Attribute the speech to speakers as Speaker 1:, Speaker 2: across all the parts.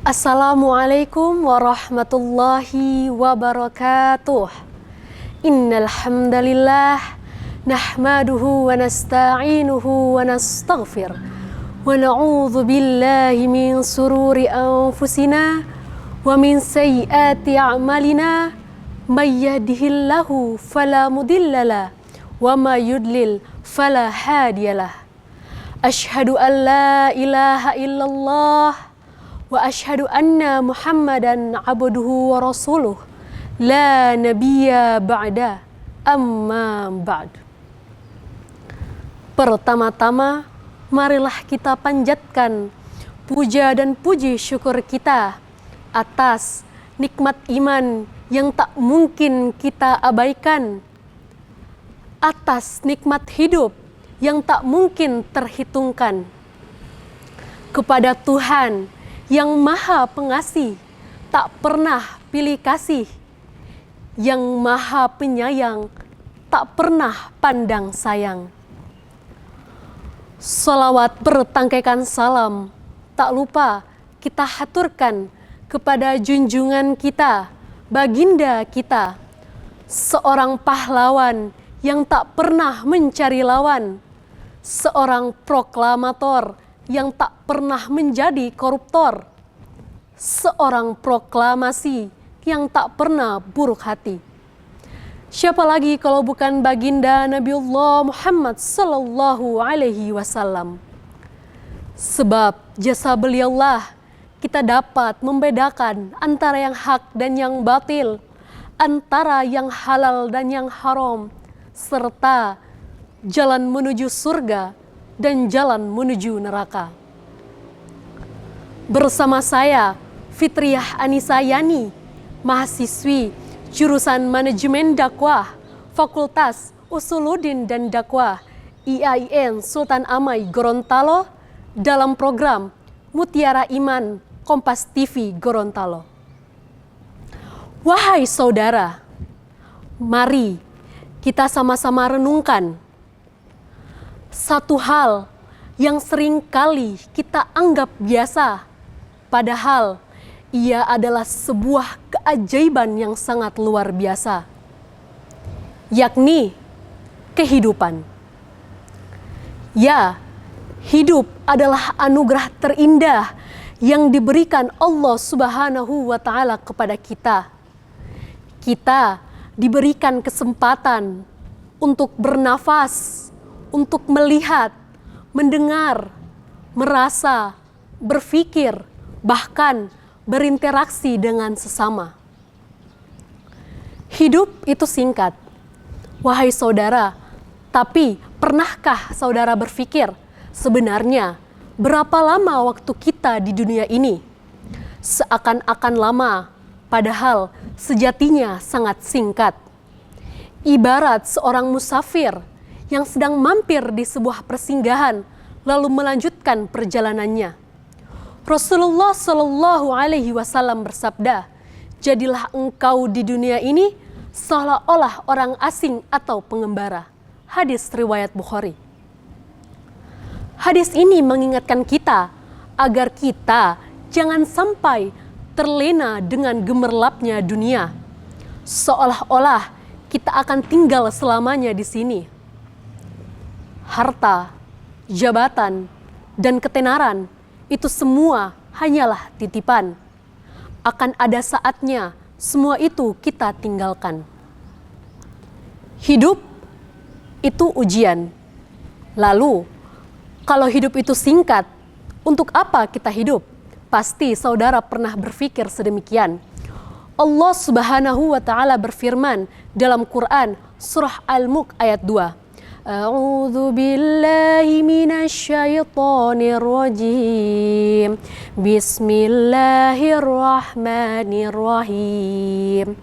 Speaker 1: Assalamualaikum warahmatullahi wabarakatuh. Innal hamdalillah nahmaduhu wa nasta'inuhu wa nastaghfir wa na'udzu billahi min sururi anfusina wa min sayyiati a'malina may yahdihillahu fala mudhillalah wa may yudlil fala hadiyalah. Asyhadu an la ilaha illallah wa asyhadu anna Muhammadan abduhu wa rasuluh la nabiyya ba'da amma ba'd. Pertama-tama marilah kita panjatkan puja dan puji syukur kita atas nikmat iman yang tak mungkin kita abaikan, atas nikmat hidup yang tak mungkin terhitungkan, kepada Tuhan yang Maha Pengasih, tak pernah pilih kasih, yang Maha Penyayang, tak pernah pandang sayang. Salawat bertangkaikan salam, tak lupa kita haturkan kepada junjungan kita, baginda kita, seorang pahlawan yang tak pernah mencari lawan, seorang proklamator yang tak pernah menjadi koruptor, seorang proklamasi yang tak pernah buruk hati. Siapa lagi kalau bukan baginda Nabiullah Muhammad sallallahu alaihi wasallam. Sebab jasa beliaulah kita dapat membedakan antara yang hak dan yang batil, antara yang halal dan yang haram, serta jalan menuju surga dan jalan menuju neraka. Bersama saya, Fitriah Anissa Yani, mahasiswi jurusan Manajemen Dakwah, Fakultas Usuluddin dan Dakwah, IAIN Sultan Amai Gorontalo, dalam program Mutiara Iman Kompas TV Gorontalo. Wahai saudara, mari kita sama-sama renungkan satu hal yang sering kali kita anggap biasa, padahal ia adalah sebuah keajaiban yang sangat luar biasa, yakni kehidupan. Ya, hidup adalah anugerah terindah yang diberikan Allah Subhanahu wa Ta'ala kepada kita. Kita diberikan kesempatan untuk bernafas, untuk melihat, mendengar, merasa, berpikir, bahkan berinteraksi dengan sesama. Hidup itu singkat, wahai saudara, tapi pernahkah saudara berpikir sebenarnya berapa lama waktu kita di dunia ini? Seakan-akan lama, padahal sejatinya sangat singkat. Ibarat seorang musafir yang sedang mampir di sebuah persinggahan lalu melanjutkan perjalanannya. Rasulullah Shallallahu Alaihi Wasallam bersabda, jadilah engkau di dunia ini seolah-olah orang asing atau pengembara. Hadis riwayat Bukhari. Hadis ini mengingatkan kita agar kita jangan sampai terlena dengan gemerlapnya dunia, seolah-olah kita akan tinggal selamanya di sini. Harta, jabatan, dan ketenaran itu semua hanyalah titipan. Akan ada saatnya semua itu kita tinggalkan. Hidup itu ujian. Lalu, kalau hidup itu singkat, untuk apa kita hidup? Pasti saudara pernah berpikir sedemikian. Allah Subhanahu wa Ta'ala berfirman dalam Quran surah Al-Mulk ayat 2. A'udzu billahi minasyaitonir rajim. Bismillahirrahmanirrahim.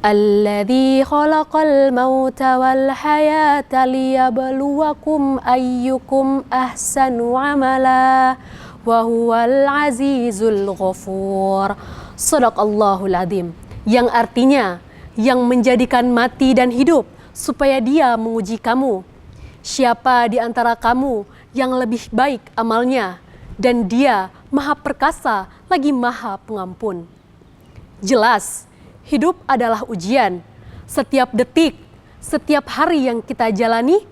Speaker 1: Alladzi khalaqal mauta wal hayata liyabluwakum ayyukum ahsanu amala wa huwal azizul ghafur. Shadaqallahul azim. Yang artinya, yang menjadikan mati dan hidup supaya Dia menguji kamu. Siapa di antara kamu yang lebih baik amalnya, dan Dia Maha Perkasa lagi Maha Pengampun. Jelas, hidup adalah ujian. Setiap detik, setiap hari yang kita jalani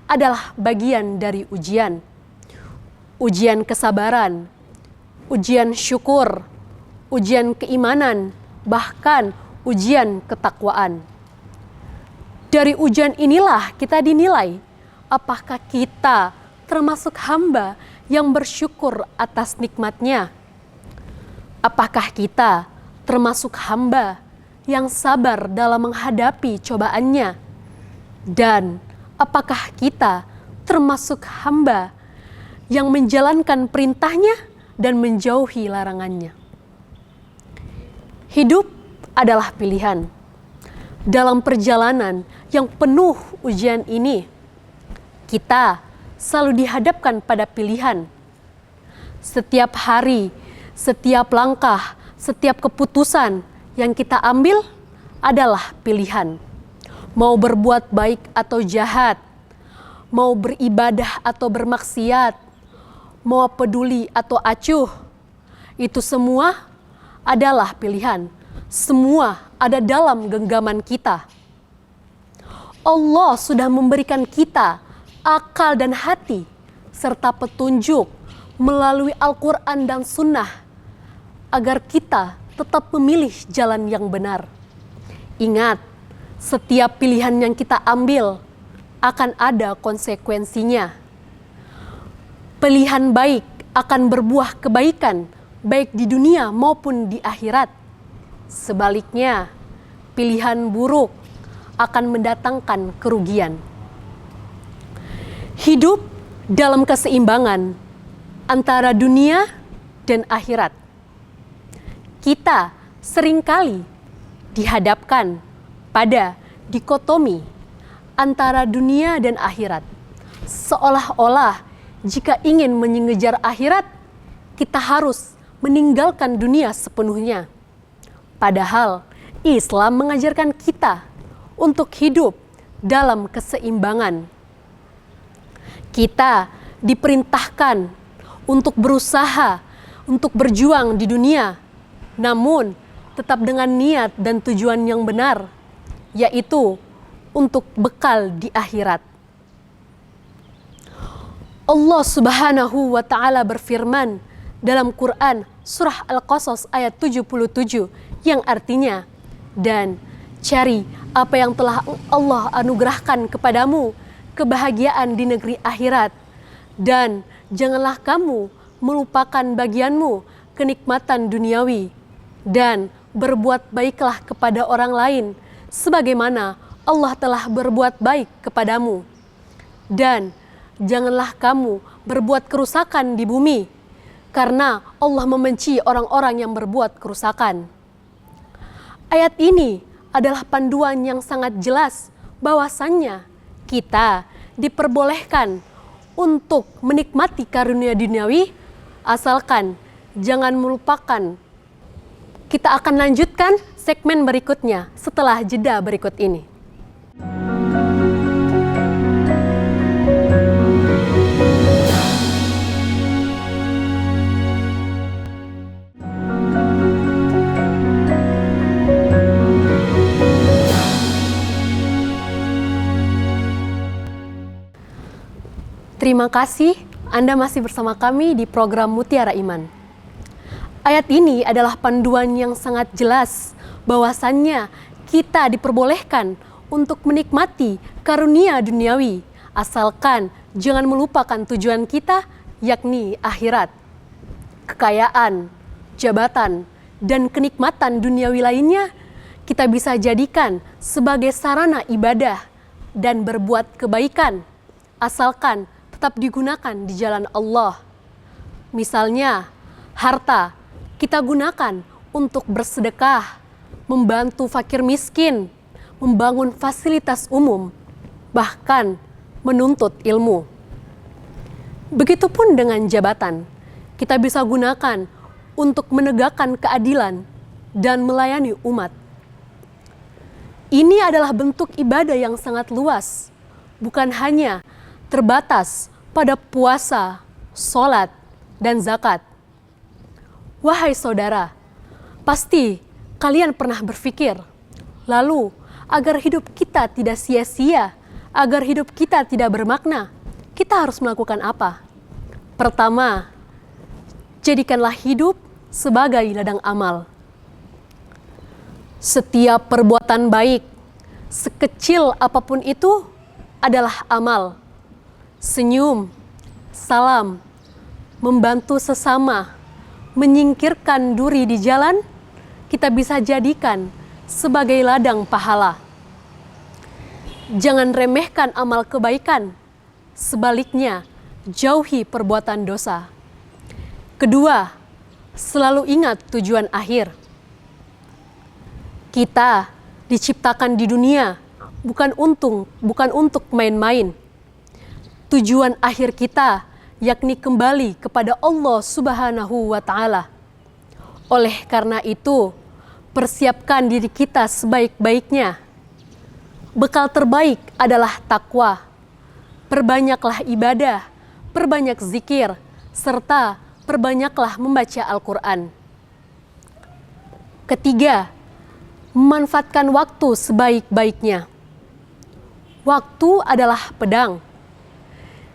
Speaker 1: adalah bagian dari ujian. Ujian kesabaran, ujian syukur, ujian keimanan, bahkan ujian ketakwaan. Dari ujian inilah kita dinilai apakah kita termasuk hamba yang bersyukur atas nikmatnya. Apakah kita termasuk hamba yang sabar dalam menghadapi cobaannya? Dan apakah kita termasuk hamba yang menjalankan perintahnya dan menjauhi larangannya? Hidup adalah pilihan. Dalam perjalanan yang penuh ujian ini, kita selalu dihadapkan pada pilihan. Setiap hari, setiap langkah, setiap keputusan yang kita ambil adalah pilihan. Mau berbuat baik atau jahat, mau beribadah atau bermaksiat, mau peduli atau acuh, itu semua adalah pilihan. Semua ada dalam genggaman kita. Allah sudah memberikan kita akal dan hati serta petunjuk melalui Al-Quran dan Sunnah agar kita tetap memilih jalan yang benar. Ingat, setiap pilihan yang kita ambil akan ada konsekuensinya. Pilihan baik akan berbuah kebaikan baik di dunia maupun di akhirat. Sebaliknya, pilihan buruk akan mendatangkan kerugian. Hidup dalam keseimbangan antara dunia dan akhirat. Kita seringkali dihadapkan pada dikotomi antara dunia dan akhirat. Seolah-olah jika ingin mengejar akhirat, kita harus meninggalkan dunia sepenuhnya. Padahal Islam mengajarkan kita untuk hidup dalam keseimbangan. Kita diperintahkan untuk berusaha, untuk berjuang di dunia, namun tetap dengan niat dan tujuan yang benar, yaitu untuk bekal di akhirat. Allah Subhanahu wa Ta'ala berfirman dalam Quran surah Al-Qasas ayat 77 yang artinya, dan cari apa yang telah Allah anugerahkan kepadamu, kebahagiaan di negeri akhirat, dan janganlah kamu melupakan bagianmu kenikmatan duniawi, dan berbuat baiklah kepada orang lain sebagaimana Allah telah berbuat baik kepadamu, dan janganlah kamu berbuat kerusakan di bumi karena Allah membenci orang-orang yang berbuat kerusakan. Ayat ini adalah panduan yang sangat jelas bahwasannya kita diperbolehkan untuk menikmati karunia duniawi asalkan jangan melupakan. Kita akan lanjutkan segmen berikutnya setelah jeda berikut ini. Terima kasih Anda masih bersama kami di program Mutiara Iman. Ayat ini adalah panduan yang sangat jelas bahwasannya kita diperbolehkan untuk menikmati karunia duniawi asalkan jangan melupakan tujuan kita, yakni akhirat. Kekayaan, jabatan, dan kenikmatan duniawi lainnya kita bisa jadikan sebagai sarana ibadah dan berbuat kebaikan asalkan tetap digunakan di jalan Allah. Misalnya, harta kita gunakan untuk bersedekah, membantu fakir miskin, membangun fasilitas umum, bahkan menuntut ilmu. Begitupun dengan jabatan, kita bisa gunakan untuk menegakkan keadilan dan melayani umat. Ini adalah bentuk ibadah yang sangat luas, bukan hanya terbatas pada puasa, sholat, dan zakat. Wahai saudara, pasti kalian pernah berpikir, lalu agar hidup kita tidak sia-sia, agar hidup kita tidak bermakna, kita harus melakukan apa? Pertama, jadikanlah hidup sebagai ladang amal. Setiap perbuatan baik, sekecil apapun itu, adalah amal. Senyum, salam, membantu sesama, menyingkirkan duri di jalan, kita bisa jadikan sebagai ladang pahala. Jangan remehkan amal kebaikan, sebaliknya jauhi perbuatan dosa. Kedua, selalu ingat tujuan akhir. Kita diciptakan di dunia bukan untuk main-main. Tujuan akhir kita yakni kembali kepada Allah Subhanahu wa Ta'ala. Oleh karena itu, persiapkan diri kita sebaik-baiknya. Bekal terbaik adalah takwa. Perbanyaklah ibadah, perbanyak zikir, serta perbanyaklah membaca Al-Quran. Ketiga, memanfaatkan waktu sebaik-baiknya. Waktu adalah pedang.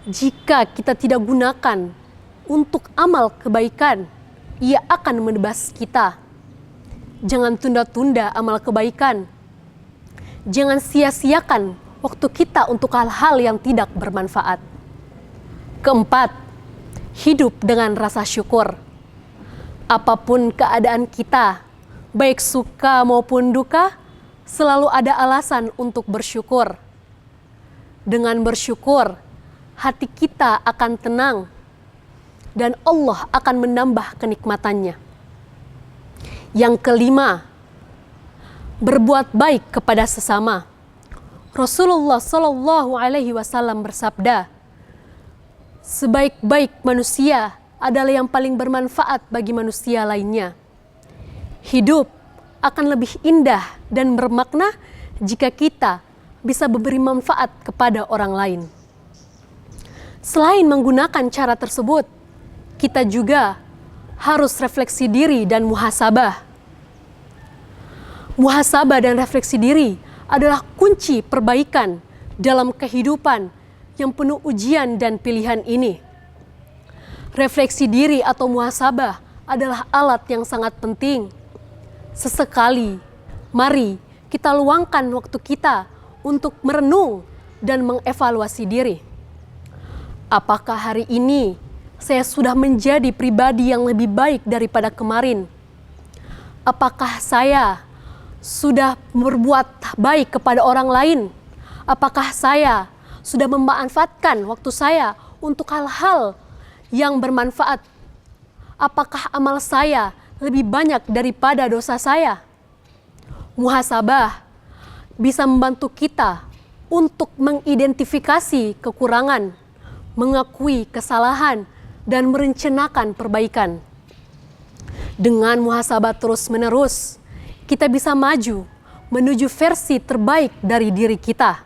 Speaker 1: Jika kita tidak gunakan untuk amal kebaikan, ia akan menebas kita. Jangan tunda-tunda amal kebaikan. Jangan sia-siakan waktu kita untuk hal-hal yang tidak bermanfaat. Keempat, hidup dengan rasa syukur. Apapun keadaan kita, baik suka maupun duka, selalu ada alasan untuk bersyukur. Dengan bersyukur, hati kita akan tenang dan Allah akan menambah kenikmatannya. Yang kelima, berbuat baik kepada sesama. Rasulullah Shallallahu Alaihi Wasallam bersabda, sebaik-baik manusia adalah yang paling bermanfaat bagi manusia lainnya. Hidup akan lebih indah dan bermakna jika kita bisa memberi manfaat kepada orang lain. Selain menggunakan cara tersebut, kita juga harus refleksi diri dan muhasabah. Muhasabah dan refleksi diri adalah kunci perbaikan dalam kehidupan yang penuh ujian dan pilihan ini. Refleksi diri atau muhasabah adalah alat yang sangat penting. Sesekali, mari kita luangkan waktu kita untuk merenung dan mengevaluasi diri. Apakah hari ini saya sudah menjadi pribadi yang lebih baik daripada kemarin? Apakah saya sudah berbuat baik kepada orang lain? Apakah saya sudah memanfaatkan waktu saya untuk hal-hal yang bermanfaat? Apakah amal saya lebih banyak daripada dosa saya? Muhasabah bisa membantu kita untuk mengidentifikasi kekurangan, mengakui kesalahan, dan merencanakan perbaikan. Dengan muhasabah terus-menerus, kita bisa maju menuju versi terbaik dari diri kita.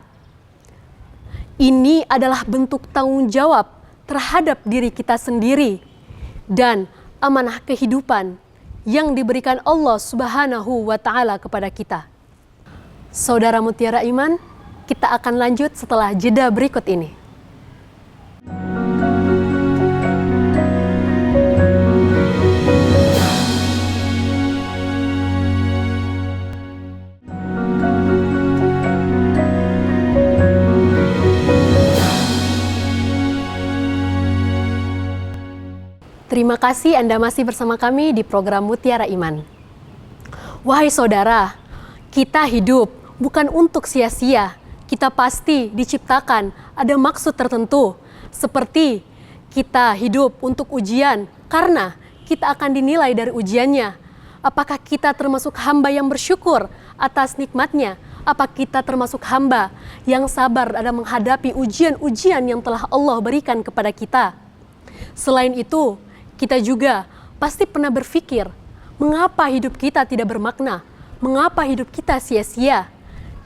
Speaker 1: Ini adalah bentuk tanggung jawab terhadap diri kita sendiri dan amanah kehidupan yang diberikan Allah Subhanahu wa Ta'ala kepada kita. Saudara Mutiara Iman, kita akan lanjut setelah jeda berikut ini. Terima kasih Anda masih bersama kami di program Mutiara Iman. Wahai saudara, kita hidup bukan untuk sia-sia. Kita pasti diciptakan ada maksud tertentu. Seperti kita hidup untuk ujian karena kita akan dinilai dari ujiannya. Apakah kita termasuk hamba yang bersyukur atas nikmatnya? Apa kita termasuk hamba yang sabar dalam menghadapi ujian-ujian yang telah Allah berikan kepada kita? Selain itu, kita juga pasti pernah berpikir, mengapa hidup kita tidak bermakna? Mengapa hidup kita sia-sia?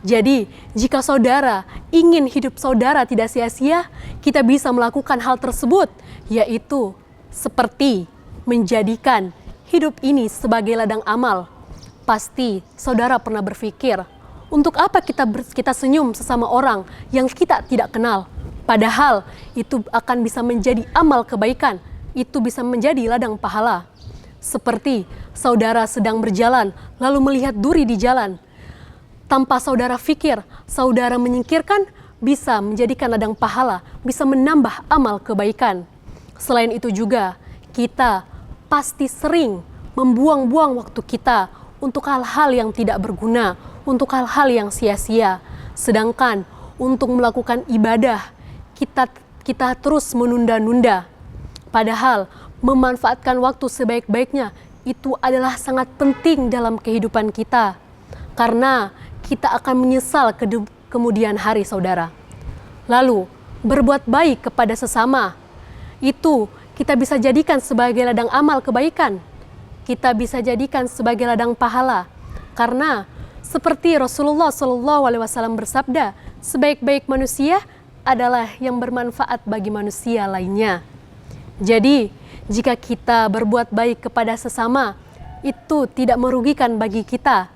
Speaker 1: Jadi, jika saudara ingin hidup saudara tidak sia-sia, kita bisa melakukan hal tersebut, yaitu seperti menjadikan hidup ini sebagai ladang amal. Pasti saudara pernah berpikir, untuk apa kita senyum sesama orang yang kita tidak kenal? Padahal itu akan bisa menjadi amal kebaikan, itu bisa menjadi ladang pahala. Seperti saudara sedang berjalan lalu melihat duri di jalan. Tanpa saudara pikir, saudara menyingkirkan, bisa menjadikan ladang pahala, bisa menambah amal kebaikan. Selain itu juga, kita pasti sering membuang-buang waktu kita untuk hal-hal yang tidak berguna, untuk hal-hal yang sia-sia. Sedangkan untuk melakukan ibadah, kita terus menunda-nunda. Padahal memanfaatkan waktu sebaik-baiknya itu adalah sangat penting dalam kehidupan kita. Karena kita akan menyesal kemudian hari, saudara. Lalu, berbuat baik kepada sesama, itu kita bisa jadikan sebagai ladang amal kebaikan. Kita bisa jadikan sebagai ladang pahala. Karena seperti Rasulullah SAW bersabda, sebaik-baik manusia adalah yang bermanfaat bagi manusia lainnya. Jadi, jika kita berbuat baik kepada sesama, itu tidak merugikan bagi kita,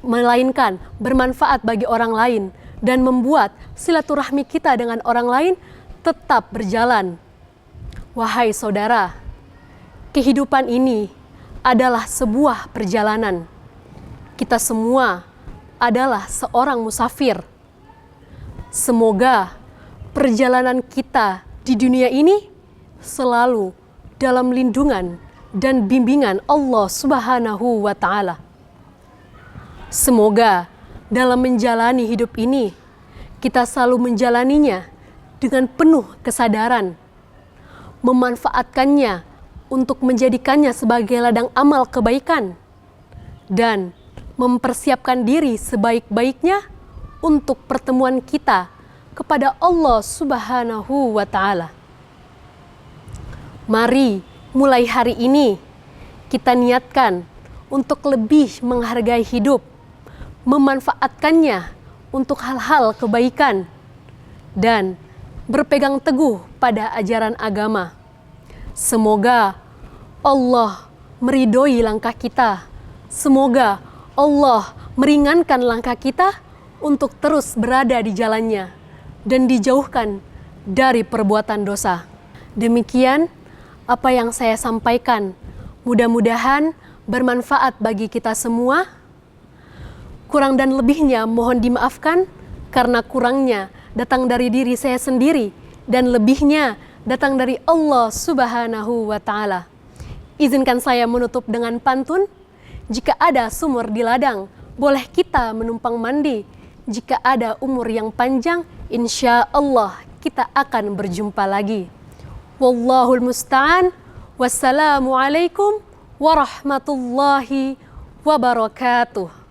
Speaker 1: melainkan bermanfaat bagi orang lain dan membuat silaturahmi kita dengan orang lain tetap berjalan. Wahai saudara, kehidupan ini adalah sebuah perjalanan. Kita semua adalah seorang musafir. Semoga perjalanan kita di dunia ini selalu dalam lindungan dan bimbingan Allah Subhanahu wa Ta'ala. Semoga dalam menjalani hidup ini, kita selalu menjalaninya dengan penuh kesadaran, memanfaatkannya untuk menjadikannya sebagai ladang amal kebaikan, dan mempersiapkan diri sebaik-baiknya untuk pertemuan kita kepada Allah Subhanahu wa Ta'ala. Mari mulai hari ini kita niatkan untuk lebih menghargai hidup, memanfaatkannya untuk hal-hal kebaikan, dan berpegang teguh pada ajaran agama. Semoga Allah meridhoi langkah kita. Semoga Allah meringankan langkah kita untuk terus berada di jalannya dan dijauhkan dari perbuatan dosa. Demikian apa yang saya sampaikan. Mudah-mudahan bermanfaat bagi kita semua. Kurang dan lebihnya mohon dimaafkan, karena kurangnya datang dari diri saya sendiri dan lebihnya datang dari Allah Subhanahu wa Ta'ala. Izinkan saya menutup dengan pantun. Jika ada sumur di ladang, boleh kita menumpang mandi. Jika ada umur yang panjang, insya Allah kita akan berjumpa lagi. Wallahul musta'an. Wassalamualaikum warahmatullahi wabarakatuh.